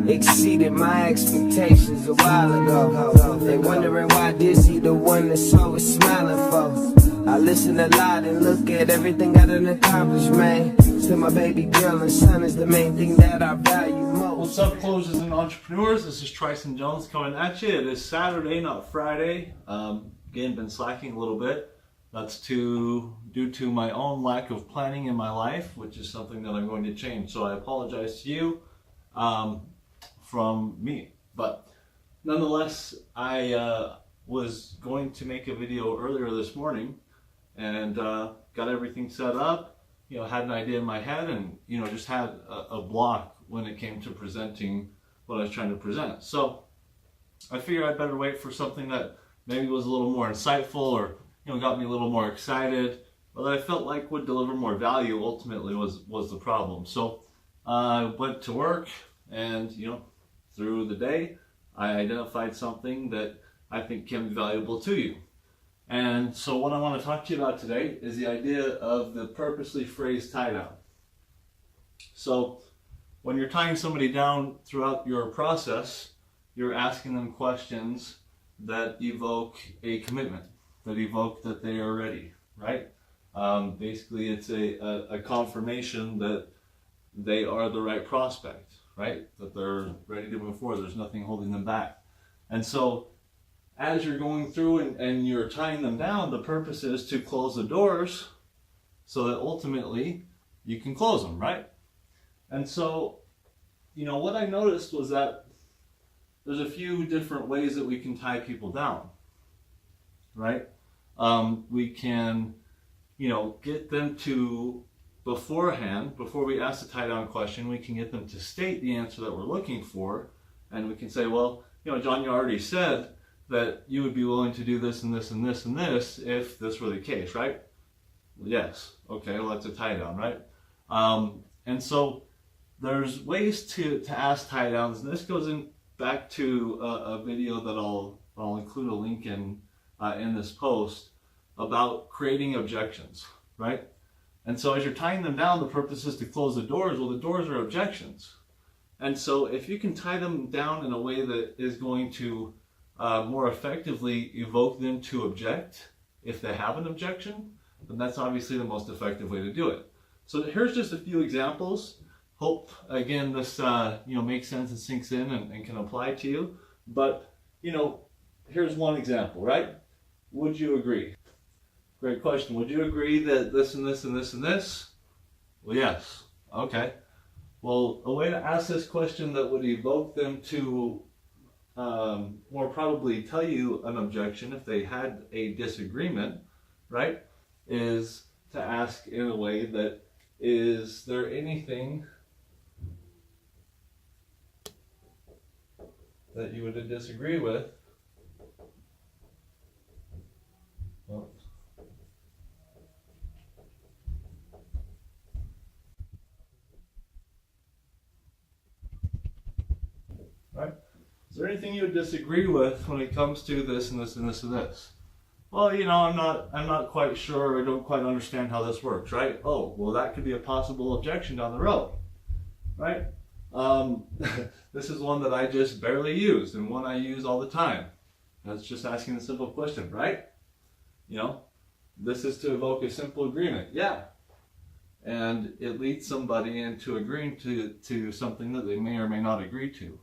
exceeded my expectations a while ago. They wondering why Dizzy the one that's always smiling for. I listen a lot and look at everything I done accomplished, man. Still my baby girl and son is the main thing that I value most. What's up, closers and entrepreneurs? This is Tryson Jones coming at you. It is Saturday, not Friday. Again, been slacking a little bit. That's due to my own lack of planning in my life, which is something that I'm going to change. So I apologize to you from me. But nonetheless, I was going to make a video earlier this morning and got everything set up. You know, had an idea in my head and, you know, just had a block when it came to presenting what I was trying to present. So I figured I'd better wait for something that maybe was a little more insightful or, you know, got me a little more excited, but that I felt like would deliver more value ultimately was the problem. So I went to work and, you know, through the day, I identified something that I think can be valuable to you. And so what I want to talk to you about today is the idea of the purposely phrased tie down. So when you're tying somebody down throughout your process, you're asking them questions that evoke a commitment, that evoke that they are ready, right? Basically, it's a confirmation that they are the right prospect, right? That they're ready to move forward. There's nothing holding them back. And so as you're going through and you're tying them down, the purpose is to close the doors so that ultimately you can close them, right? And so, you know, what I noticed was that there's a few different ways that we can tie people down, right? We can, you know, get them to beforehand, before we ask the tie down question, we can get them to state the answer that we're looking for. And we can say, well, you know, John, you already said that you would be willing to do this and this and this and this if this were the case, right? Yes. Okay, well, that's a tie down, right? And so there's ways to ask tie downs, and this goes in back to a video that I'll include a link in this post about creating objections, right? And so as you're tying them down, the purpose is to close the doors. Well, the doors are objections. And so if you can tie them down in a way that is going to more effectively evoke them to object, if they have an objection, then that's obviously the most effective way to do it. So here's just a few examples. Hope, again, this you know, makes sense and sinks in and can apply to you. But, you know, here's one example, right? Would you agree? Great question. Would you agree that this and this and this and this? Well, yes. Okay. Well, a way to ask this question that would evoke them to more probably tell you an objection if they had a disagreement, right, is to ask in a way that, is there anything that you would disagree with? Well, right? Is there anything you would disagree with when it comes to this and this and this and this? Well, you know, I'm not quite sure, I don't quite understand how this works, right? Oh, well, that could be a possible objection down the road, right? This is one that I just barely used and one I use all the time. That's just asking a simple question, right? You know, this is to evoke a simple agreement. Yeah. And it leads somebody into agreeing to something that they may or may not agree to.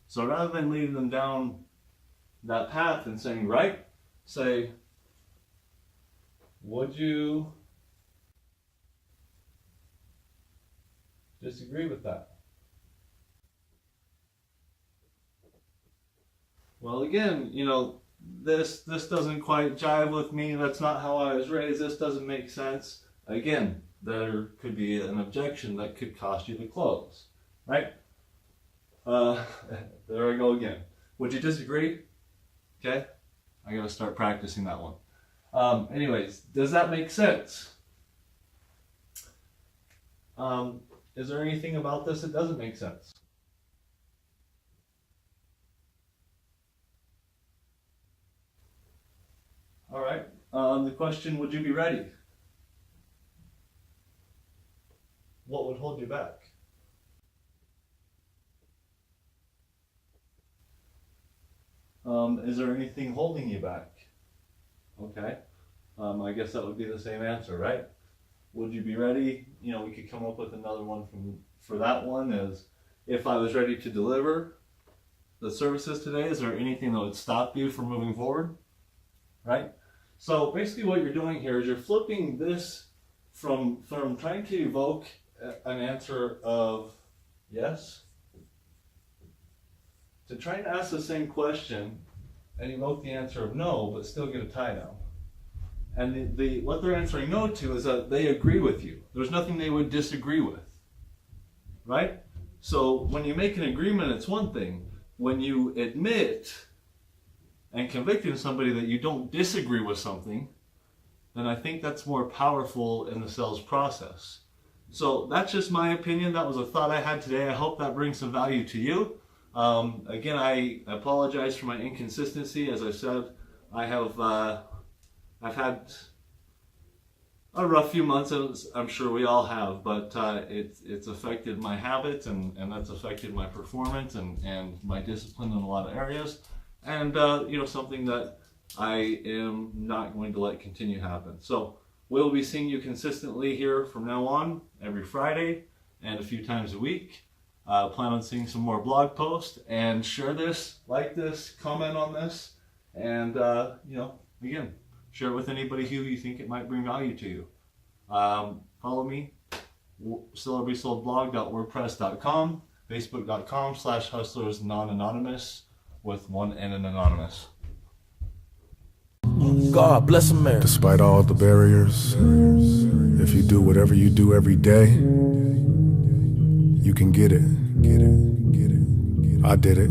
So rather than leading them down that path and saying, right, say, would you disagree with that? Well, again, you know, this doesn't quite jive with me. That's not how I was raised. This doesn't make sense. Again, there could be an objection that could cost you the close, right? There I go again. Would you disagree? Okay, I gotta start practicing that one. Anyways, does that make sense? Is there anything about this that doesn't make sense? All right. The question, would you be ready? What would hold you back? Is there anything holding you back? Okay. I guess that would be the same answer, right? Would you be ready? You know, we could come up with another one for that one is, if I was ready to deliver the services today, is there anything that would stop you from moving forward? Right? So basically what you're doing here is you're flipping this from trying to evoke an answer of yes to trying to ask the same question and evoke the answer of no, but still get a tie down. And what they're answering no to is that they agree with you. There's nothing they would disagree with, right? So when you make an agreement, it's one thing. When you admit and convict somebody that you don't disagree with something, then I think that's more powerful in the sales process. So that's just my opinion. That was a thought I had today. I hope that brings some value to you. Again, I apologize for my inconsistency. As I said, I've had a rough few months, as I'm sure we all have, but it's affected my habits and that's affected my performance and my discipline in a lot of areas. And you know, something that I am not going to let continue happen. So we'll be seeing you consistently here from now on, every Friday and a few times a week. Plan on seeing some more blog posts, and share this, like this, comment on this, and you know, again, share it with anybody who you think it might bring value to you. Follow me, sellerbesoldblog.wordpress.com, facebook.com/hustlersnonanonymous with one N in anonymous. God bless America. Despite all the barriers, if you do whatever you do every day, you can get it. I did it.